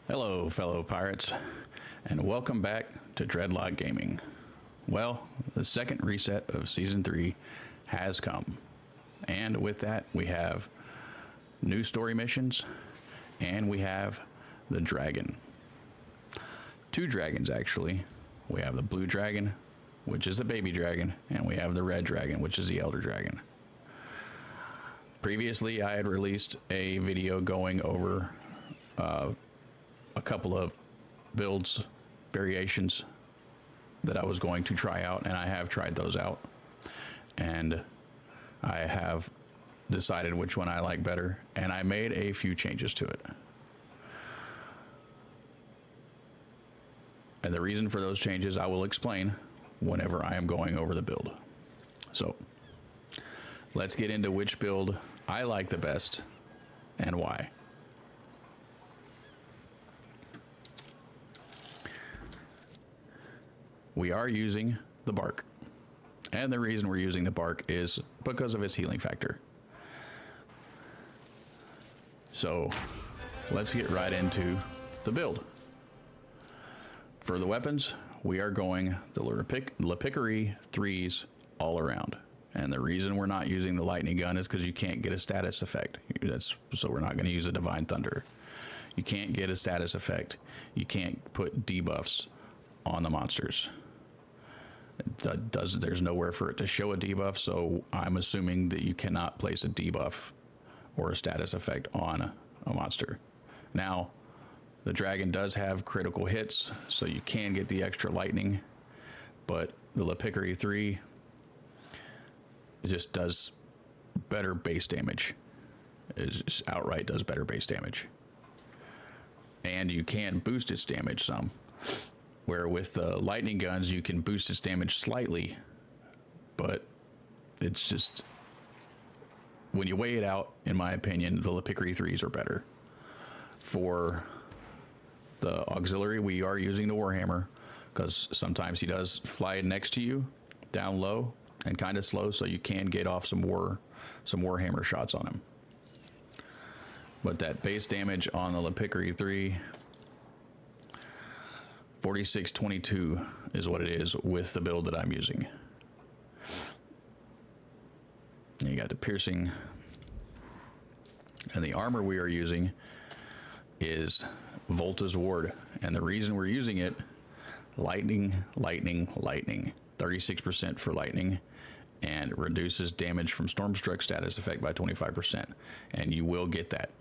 Hello, fellow pirates, and welcome back to Dreadlock Gaming. Well, the second reset of Season 3 has come, and with that, we have new story missions, and we have the dragon. Two dragons, actually. We have the blue dragon, which is the baby dragon, and we have the red dragon, which is the elder dragon. Previously, I had released a video going over a couple of builds, variations that I was going to try out, and I have tried those out. And I have decided which one I like better, and I made a few changes to it. And the reason for those changes I will explain whenever I am going over the build. So, let's get into which build I like the best and why. We are using the bark, and the reason we're using the bark is because of its healing factor. So let's get right into the build. For the weapons, we are going the Lepicary 3s all around, and the reason we're not using the lightning gun is because you can't get a status effect. So we're not going to use a Divine Thunder. You can't get a status effect. You can't put debuffs on the monsters. There's nowhere for it to show a debuff, so I'm assuming that you cannot place a debuff or a status effect on a monster. Now, the dragon does have critical hits, so you can get the extra lightning, but the Lepicary 3 just does better base damage. It just outright does better base damage. And you can boost its damage some. Where with the lightning guns, you can boost its damage slightly, but it's just, when you weigh it out, in my opinion, the Lepicary 3s are better. For the auxiliary, we are using the Warhammer, because sometimes he does fly next to you, down low, and kind of slow, so you can get off some Warhammer shots on him. But that base damage on the Lepicary 3, 4622 is what it is with the build that I'm using. And you got the piercing, and the armor we are using is Volta's Ward, and the reason we're using it, lightning, 36% for lightning, and it reduces damage from Stormstruck status effect by 25%, and you will get that.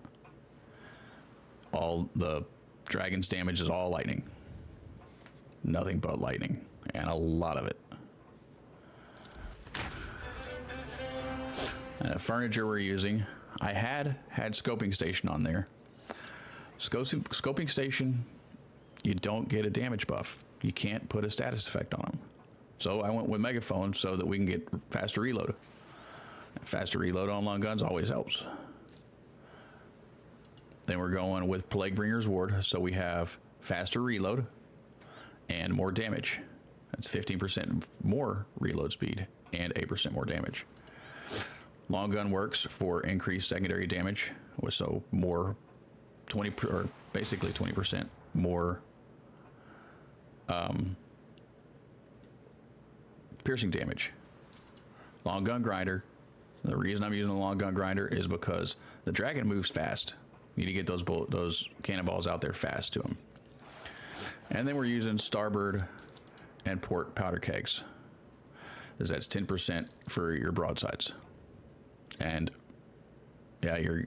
All the dragon's damage is all lightning. Nothing but lightning, and a lot of it. Furniture we're using, I had Scoping Station on there. Scoping Station, you don't get a damage buff. You can't put a status effect on them. So I went with Megaphone so that we can get faster reload. Faster reload on long guns always helps. Then we're going with Plaguebringer's Ward, so we have faster reload and more damage. That's 15% more reload speed and 8% more damage. Long gun works for increased secondary damage, so more 20 or basically 20% more piercing damage. Long gun grinder. The reason I'm using the long gun grinder is because the dragon moves fast. You need to get those cannonballs out there fast to him. And then we're using starboard and port powder kegs, as that's 10% for your broadsides. And yeah, you're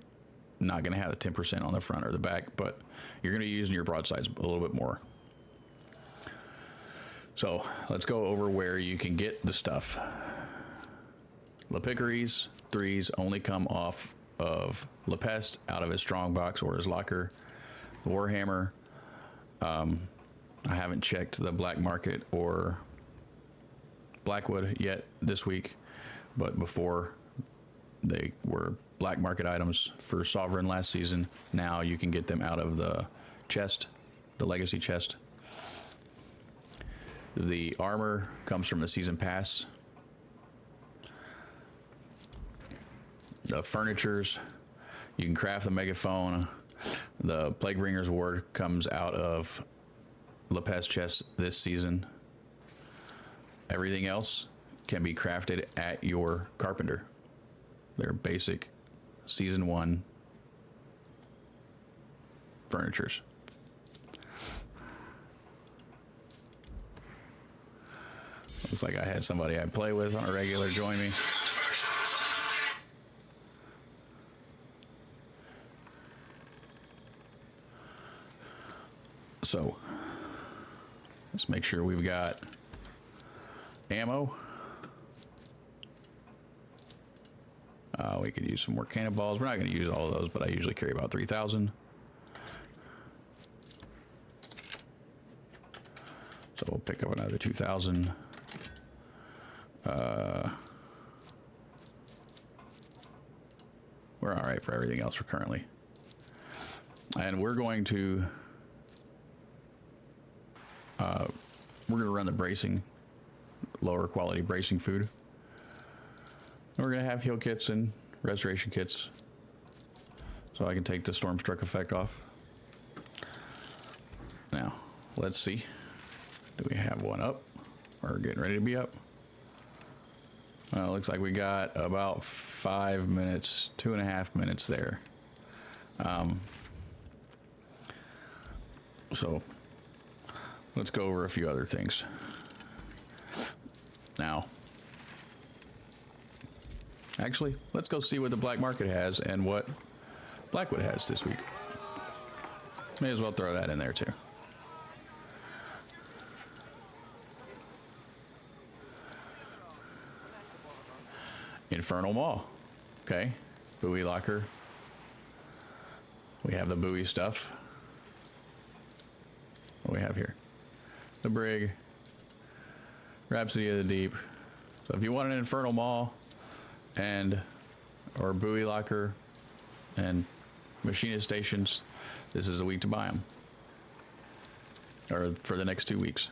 not going to have the 10% on the front or the back, but you're going to be using your broadsides a little bit more. So let's go over where you can get the stuff. Lepicary's 3s only come off of Lepest out of his strong box or his locker. The Warhammer, I haven't checked the black market or Blackwood yet this week, but before they were black market items for Sovereign last season. Now you can get them out of the chest, the legacy chest. The armor comes from the season pass. The furnitures, you can craft the megaphone The Plaguebringer's Ward comes out of Lepes chest this season. Everything else can be crafted at your carpenter. They're basic season 1 furnitures. Looks like I had somebody I play with on a regular join me. So let's make sure we've got ammo. We could use some more cannonballs. We're not going to use all of those, but I usually carry about 3,000. So we'll pick up another 2,000. We're all right for everything else for currently. And we're going to run the bracing, lower quality bracing food. And we're going to have heal kits and restoration kits so I can take the Stormstruck effect off. Now, let's see. Do we have one up? We're getting ready to be up. Well, it looks like we got about 5 minutes, 2.5 minutes there. So let's go over a few other things. Now, actually, let's go see what the black market has and what Blackwood has this week. May as well throw that in there too. Infernal Maw. Okay. Buoy locker. We have the buoy stuff. What do we have here? The Brig. Rhapsody of the Deep. So if you want an Infernal Maw or buoy locker and machinist stations, this is a week to buy them. Or for the next 2 weeks.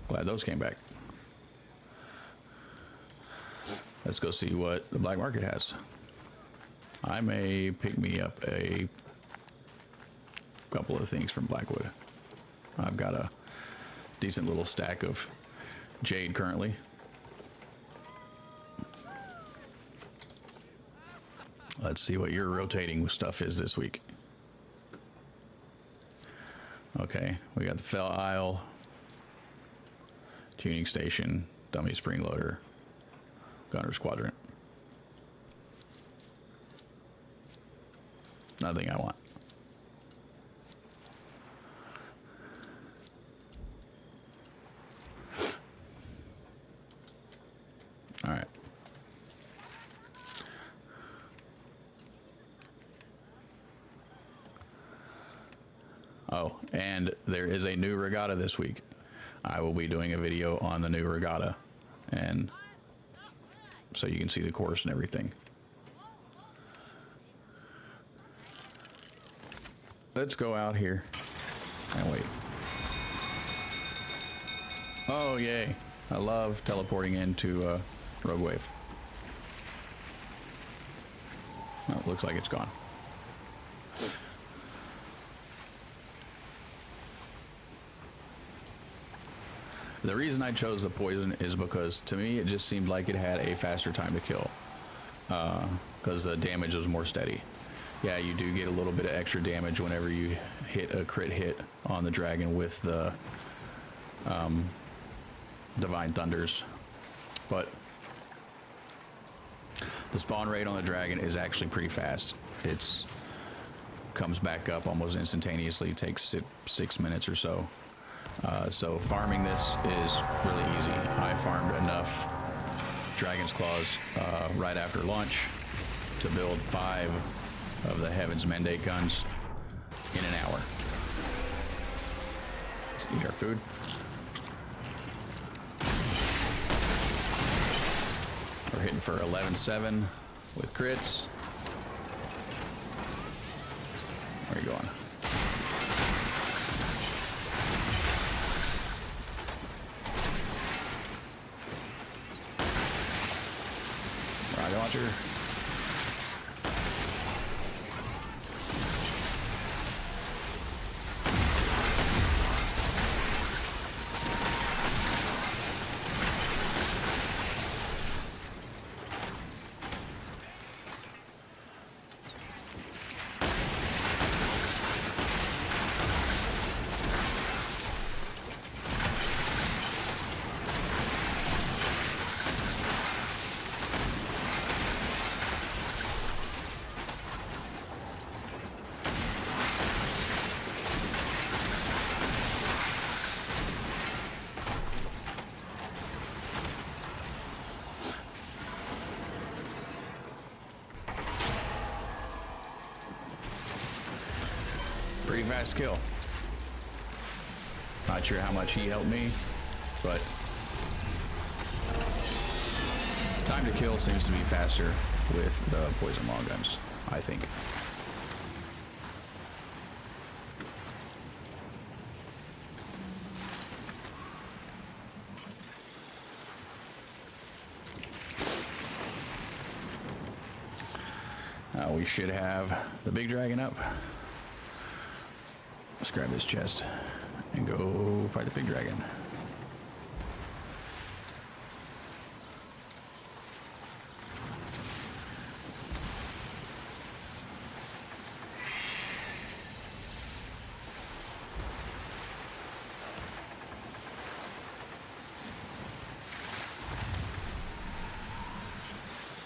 Glad those came back. Let's go see what the black market has. I may pick me up a couple of things from Blackwood. I've got a decent little stack of jade currently. Let's see what your rotating stuff is this week. Okay, we got the Fell Isle, tuning station, dummy spring loader, Gunner's Quadrant. Nothing I want. All right. Oh, and there is a new regatta this week. I will be doing a video on the new regatta, and so you can see the course and everything. Let's go out here and wait. Oh, yay. I love teleporting into Rogue Wave. Oh, it looks like it's gone. The reason I chose the poison is because to me it just seemed like it had a faster time to kill, because the damage was more steady. Yeah, you do get a little bit of extra damage whenever you hit a crit hit on the dragon with the Divine Thunders, but the spawn rate on the dragon is actually pretty fast. It's comes back up almost instantaneously. It takes 6 minutes or so. So farming this is really easy. I farmed enough Dragon's Claws right after launch to build 5 of the Heaven's Mandate guns in an hour. Let's eat our food. We're hitting for 11-7 with crits. Where are you going? Rocket launcher. Pretty fast kill. Not sure how much he helped me, but time to kill seems to be faster with the poison long guns, I think. We should have the big dragon up. Let's grab this chest and go fight the big dragon.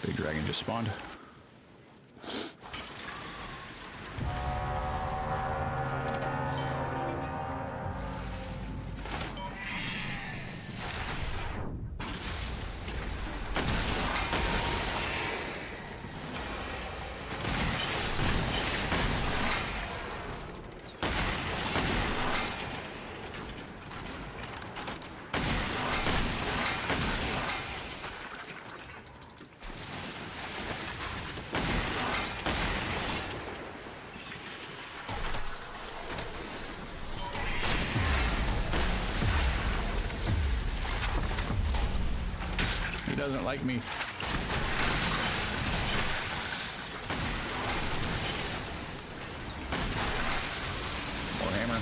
Big dragon just spawned. Doesn't like me. More hammer.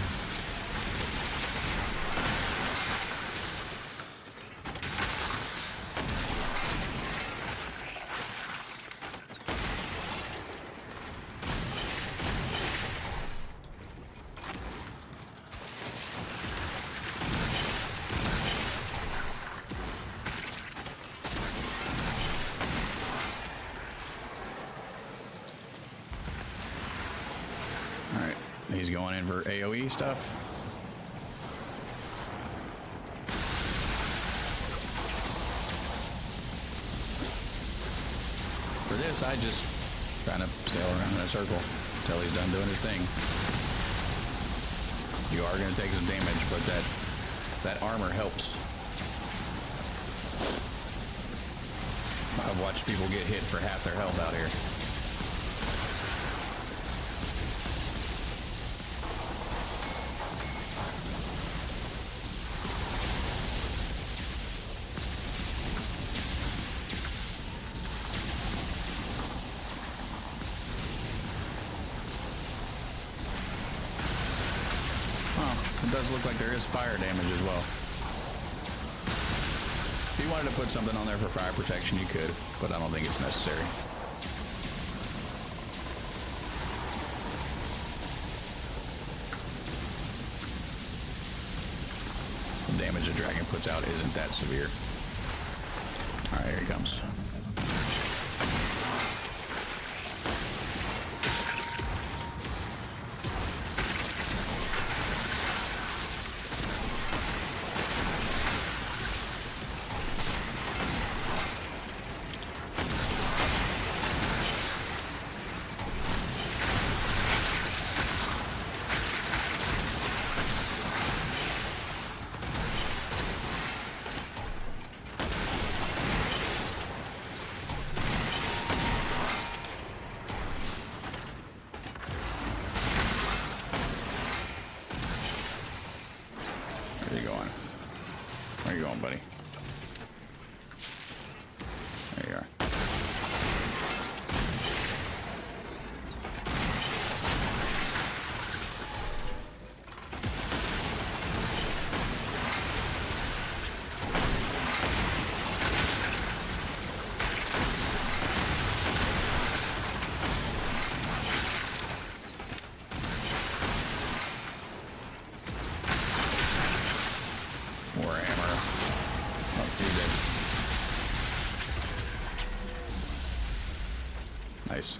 He's going in for AoE stuff. For this, I just kind of sail around in a circle until he's done doing his thing. You are going to take some damage, but that armor helps. I've watched people get hit for half their health out here. It does look like there is fire damage as well. If you wanted to put something on there for fire protection, you could, but I don't think it's necessary. The damage a dragon puts out isn't that severe. All right, here he comes. Where are you going? Where are you going, buddy? There you are. Warhammer. Oh, he's dead. Nice.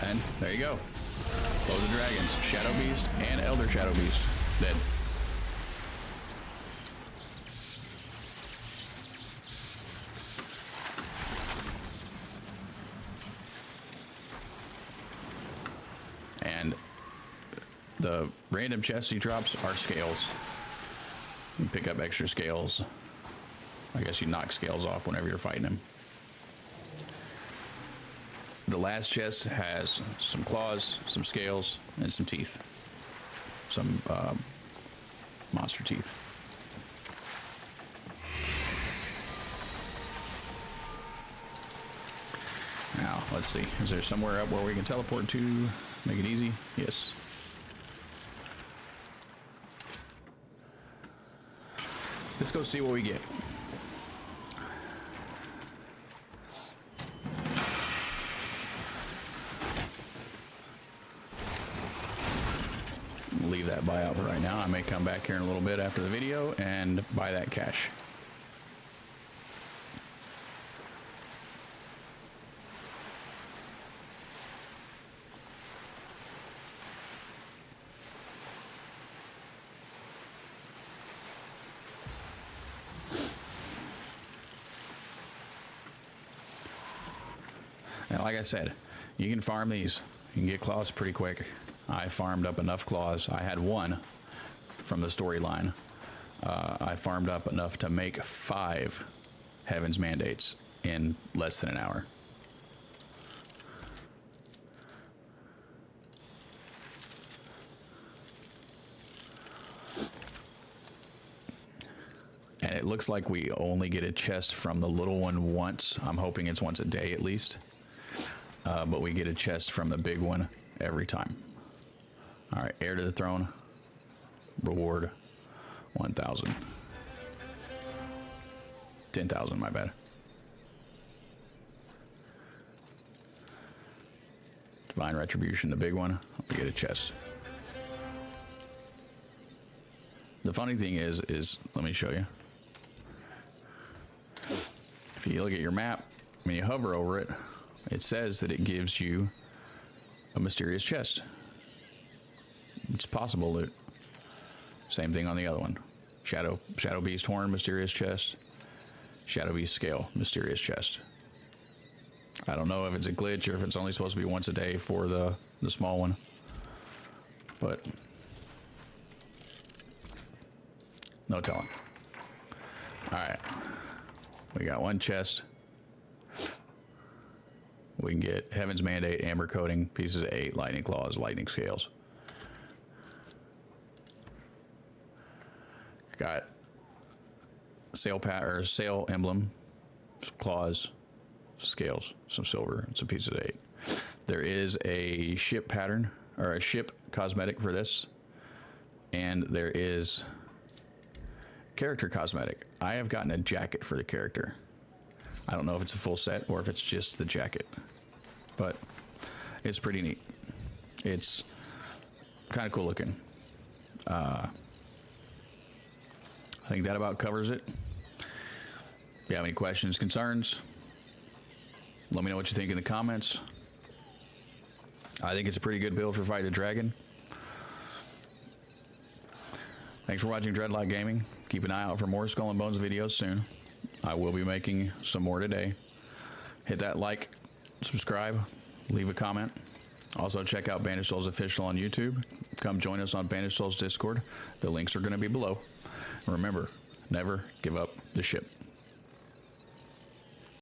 And there you go. Both the dragons, Shadow Beast and Elder Shadow Beast, dead. And the random chests he drops are scales. You pick up extra scales. I guess you knock scales off whenever you're fighting him. The last chest has some claws, some scales, and some teeth. Some monster teeth. Now, let's see. Is there somewhere up where we can teleport to? Make it easy? Yes. Let's go see what we get. Leave that buyout for right now. I may come back here in a little bit after the video and buy that cash. Now, like I said, you can farm these. You can get claws pretty quick. I farmed up enough claws. I had one from the storyline. I farmed up enough to make 5 Heaven's Mandates in less than an hour. And it looks like we only get a chest from the little one once. I'm hoping it's once a day at least. But we get a chest from the big one every time. All right, heir to the throne. Reward 1,000. 10,000, my bad. Divine Retribution, the big one. We get a chest. The funny thing is let me show you. If you look at your map, when you hover over it, it says that it gives you a mysterious chest. It's possible that same thing on the other one. Shadow Beast Horn, mysterious chest. Shadow Beast Scale, mysterious chest. I don't know if it's a glitch or if it's only supposed to be once a day for the small one. But no telling. Alright. We got one chest. We can get Heaven's Mandate, Amber Coating, pieces of 8, Lightning Claws, Lightning Scales. Got sail emblem, claws, scales, some silver, and some pieces of 8. There is a ship pattern, or a ship cosmetic for this. And there is character cosmetic. I have gotten a jacket for the character. I don't know if it's a full set or if it's just the jacket, but it's pretty neat. It's kind of cool looking. I think that about covers it. If you have any questions, concerns, let me know what you think in the comments. I think it's a pretty good build for Fight the Dragon. Thanks for watching Dreadlock Gaming. Keep an eye out for more Skull and Bones videos soon. I will be making some more today. Hit that like, subscribe, leave a comment. Also check out Banished Souls Official on YouTube. Come join us on Banished Souls Discord. The links are going to be below. Remember, never give up the ship.